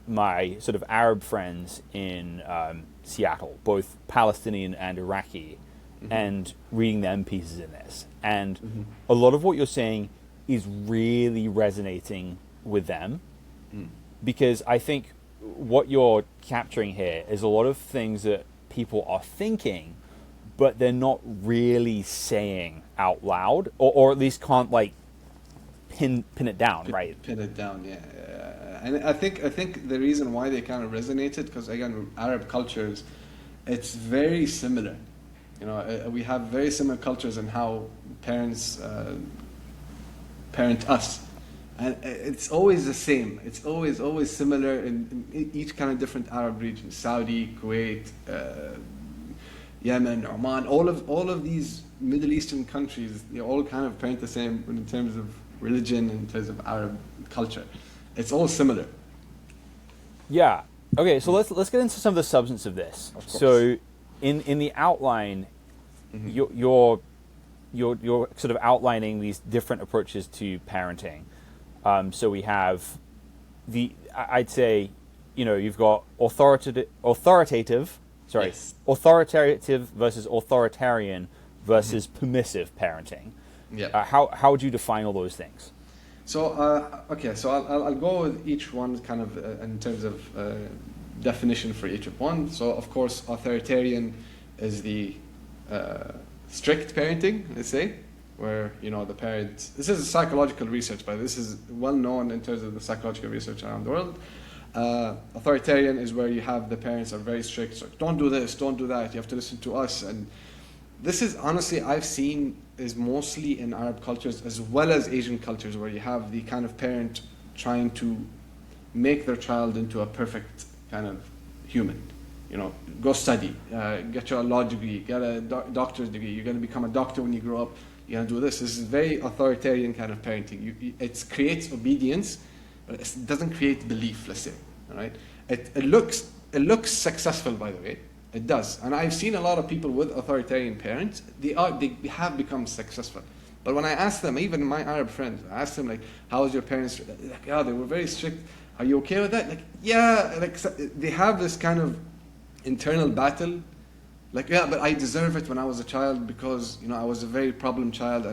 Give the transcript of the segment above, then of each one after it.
my sort of Arab friends in Seattle, both Palestinian and Iraqi, and reading them pieces in this. And a lot of what you're saying is really resonating with them, because I think what you're capturing here is a lot of things that people are thinking, but they're not really saying out loud, or at least can't like pin it down, right? Pin it down, yeah. And I think the reason why they kind of resonated, because again, Arab cultures, it's very similar. You know, we have very similar cultures in how parents parent us, and it's always the same. It's always similar in each kind of different Arab region: Saudi, Kuwait, Yemen, Oman. All of these Middle Eastern countries, they all kind of parent the same in terms of religion, in terms of Arab culture. It's all similar. Yeah. Okay. So let's get into some of the substance of this. Of course. So, in the outline, you're sort of outlining these different approaches to parenting. So we have I'd say, you've got authoritative versus authoritarian versus permissive parenting. Yeah. How would you define all those things? So okay, so I'll go with each one kind of in terms of definition for each of one. So of course, authoritarian is the strict parenting, let's say, where the parents. This is psychological research, but this is well known in terms of the psychological research around the world. Authoritarian is where you have the parents are very strict, so don't do this, don't do that, you have to listen to us. And this is honestly, I've seen, is mostly in Arab cultures as well as Asian cultures, where you have the kind of parent trying to make their child into a perfect kind of human. Go study, get your law degree, get a doctor's degree, you're going to become a doctor when you grow up, you're going to do this. This is very authoritarian kind of parenting. It creates obedience, but it doesn't create belief, let's say. All right? It looks successful, by the way. It does. And I've seen a lot of people with authoritarian parents, they have become successful. But when I ask them, even my Arab friends, I ask them, like, how was your parents? Like, yeah, they were very strict. Are you okay with that? Like, yeah. Like, so they have this kind of internal battle. Like, yeah, but I deserve it when I was a child because, I was a very problem child.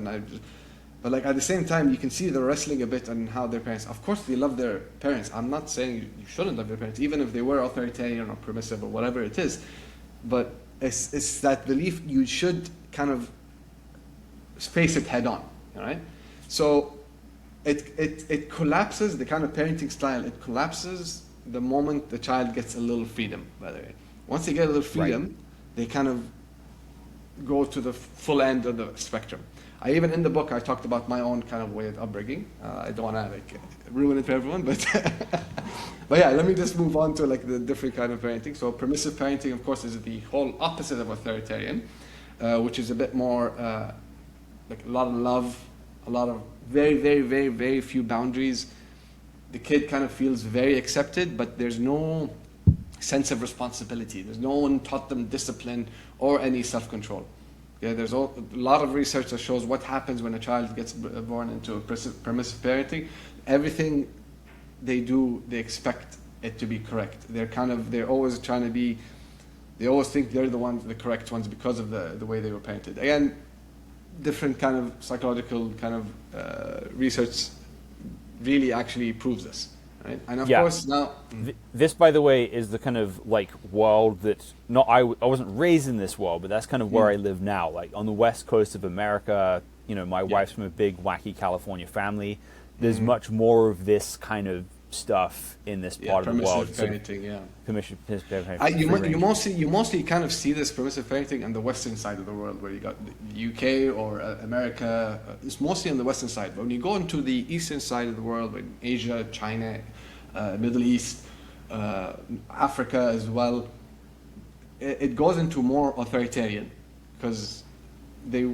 But like at the same time, you can see they're wrestling a bit on how their parents, of course they love their parents. I'm not saying you shouldn't love your parents, even if they were authoritarian or permissive or whatever it is. But it's that belief you should kind of face it head on, all right? So it collapses, the kind of parenting style, it collapses the moment the child gets a little freedom, by the way. Once they get a little freedom, they kind of go to the full end of the spectrum. Even in the book, I talked about my own kind of way of upbringing. I don't want to ruin it for everyone, but but yeah, let me just move on to the different kind of parenting. So permissive parenting, of course, is the whole opposite of authoritarian, which is a bit more like a lot of love, a lot of very, very, very, very few boundaries. The kid kind of feels very accepted, but there's no sense of responsibility. There's no one taught them discipline or any self-control. Yeah, there's a lot of research that shows what happens when a child gets born into a permissive parenting. Everything they do, they expect it to be correct. They're always trying to be, they always think they're the correct ones because of the way they were parented. Again, different kind of psychological kind of research really actually proves this. Right? And of course now... This, by the way, is the kind of world that, I wasn't raised in this world, but that's kind of where I live now. Like on the west coast of America, my wife's from a big, wacky California family. There's much more of this kind of stuff in this part of the world. Parenting, permissive parenting. You mostly kind of see this permissive parenting on the western side of the world, where you got the UK or America. It's mostly on the western side. But when you go into the eastern side of the world, like Asia, China, Middle East, Africa as well, it goes into more authoritarian because they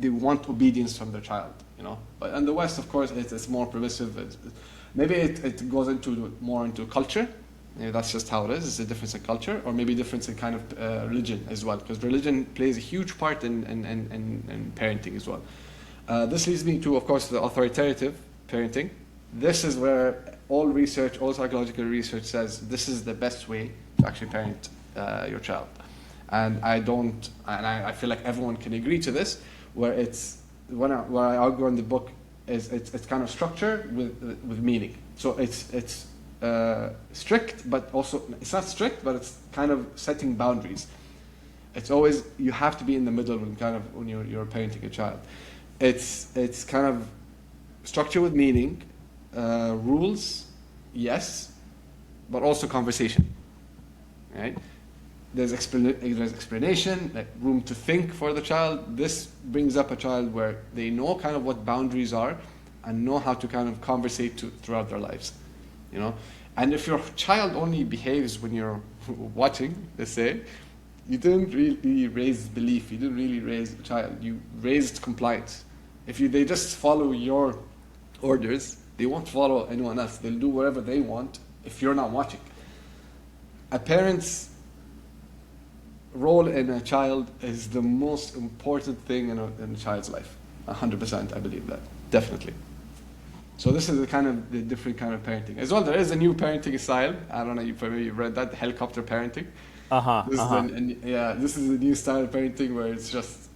want obedience from their child, But in the West, of course, it's more permissive. Maybe it goes more into culture. Maybe that's just how it is. It's a difference in culture, or maybe difference in kind of religion as well, because religion plays a huge part in parenting as well. This leads me to, of course, the authoritative parenting. this is where all research, all psychological research says this is the best way to actually parent your child. And I feel like everyone can agree to this, where what I argue in the book is it's kind of structure with meaning. So it's strict, but also it's not strict, but it's kind of setting boundaries. It's always, you have to be in the middle when you're parenting a child. It's kind of structure with meaning, rules, yes, but also conversation, right? There's explanation, like room to think for the child. This brings up a child where they know kind of what boundaries are and know how to kind of conversate throughout their lives, you know? And if your child only behaves when you're watching, let's say, you didn't really raise belief, you didn't really raise the child, you raised compliance. If they just follow your orders, they won't follow anyone else. They'll do whatever they want if you're not watching. A parent's role in a child is the most important thing in a child's life. 100%, I believe that, definitely. So this is the different kind of parenting. As well, there is a new parenting style. I don't know, you've read that, helicopter parenting. This is a new style of parenting where it's just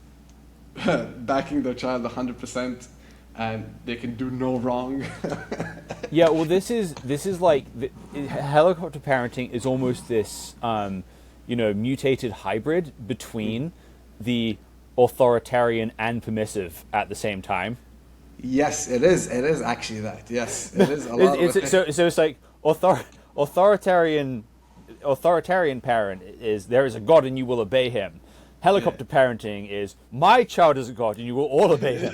backing their child 100% and they can do no wrong. Yeah, well, this is like helicopter parenting is almost this mutated hybrid between the authoritarian and permissive at the same time. Yes, it is. It is actually that. Yes, it is a lot. So it's like authoritarian parent is, there is a God and you will obey him. Helicopter parenting is, my child is a God and you will all obey him.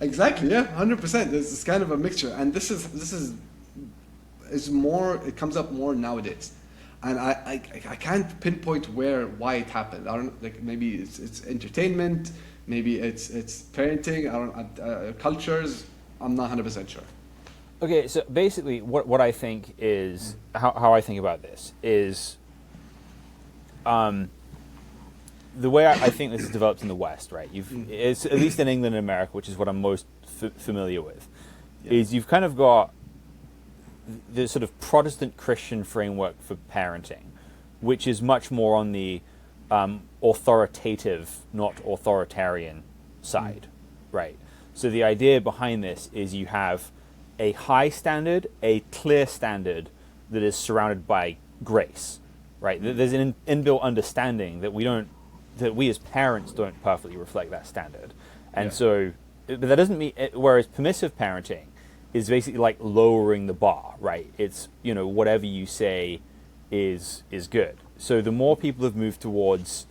Exactly. Yeah, 100%. There's this kind of a mixture, and this is more. It comes up more nowadays, and I can't pinpoint why it happened. I don't, like, maybe it's entertainment, maybe it's parenting. I don't cultures. I'm not 100% sure. Okay, so basically, what I think is how I think about this is, the way I think this is developed in the West, right? It's at least in England and America, which is what I'm most familiar with. Is you've kind of got the sort of Protestant Christian framework for parenting, which is much more on the authoritative, not authoritarian side, right? So the idea behind this is you have a high standard, a clear standard that is surrounded by grace, right? There's an inbuilt understanding that we as parents don't perfectly reflect that standard. And so, but that doesn't mean, whereas permissive parenting is basically like lowering the bar, right? It's, whatever you say is good. So the more people have moved towards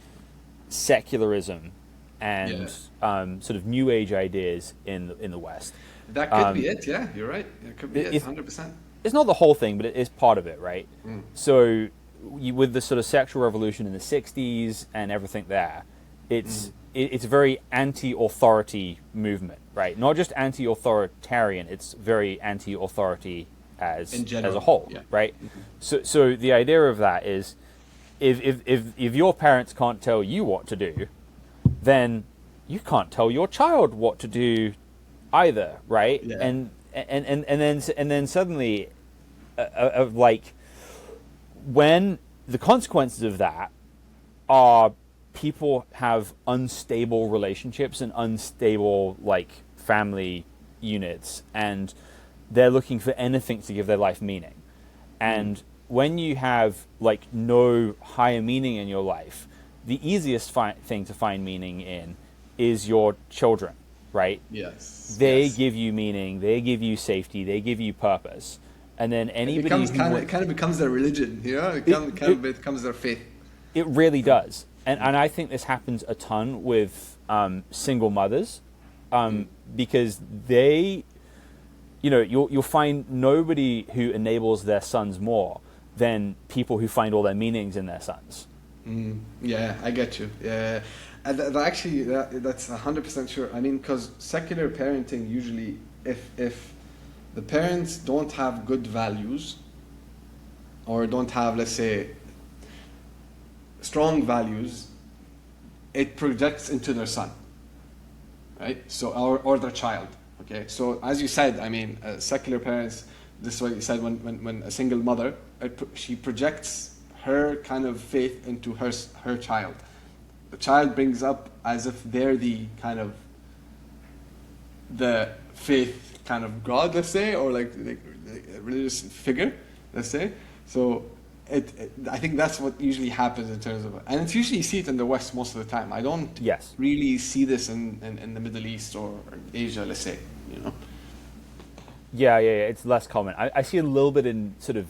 secularism and sort of new age ideas in the West. That could be it, yeah, you're right. It could be it, 100%. It's not the whole thing, but it is part of it, right? So with the sort of sexual revolution in the 60s and everything there, it's a very anti-authority movement, right? Not just anti-authoritarian, it's very anti-authority as a whole, right? So the idea of that is, if your parents can't tell you what to do, then you can't tell your child what to do either, right? Yeah. And then suddenly, like, when the consequences of that are people have unstable relationships and unstable, like, family units, and they're looking for anything to give their life meaning. And when you have, like, no higher meaning in your life, the easiest thing to find meaning in is your children, right? Yes. They give you meaning, they give you safety, they give you purpose. And then anybody it kind of becomes their religion, it becomes their faith. It really does. And I think this happens a ton with single mothers, because they, you'll find nobody who enables their sons more than people who find all their meanings in their sons. Yeah, I get you. Yeah, and that's 100% sure. I mean, because secular parenting usually, if the parents don't have good values, or don't have, let's say, strong values, it projects into their son, right? So or their child, Okay, so as you said, I mean, secular parents, this is what you said, when a single mother, she projects her kind of faith into her child. The child brings up as if they're the kind of, the faith kind of God, let's say, or like a religious figure, let's say. So I think that's what usually happens in terms of, and it's usually you see it in the West most of the time. I don't Yes. really see this in the Middle East or Asia, let's say, you know. Yeah, it's less common. I see a little bit in sort of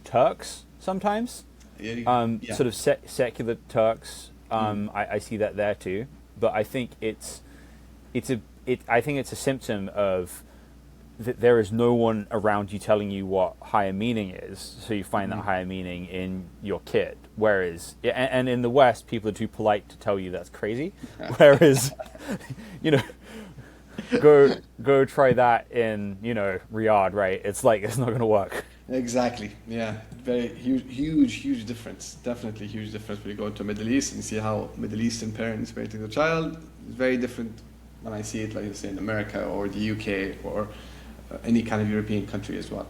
Turks sometimes. Yeah. Sort of secular Turks. I see that there too. But I think I think it's a symptom of that there is no one around you telling you what higher meaning is, so you find that higher meaning in your kid. Whereas, and in the West, people are too polite to tell you that's crazy. Whereas, you know, go try that in, you know, Riyadh, right? It's like, it's not going to work. Exactly. Yeah. Very huge difference. Definitely huge difference when you go to Middle East and see how Middle Eastern parents parenting the child. It's very different when I see it, like you say, in America or the UK or any kind of European country as well.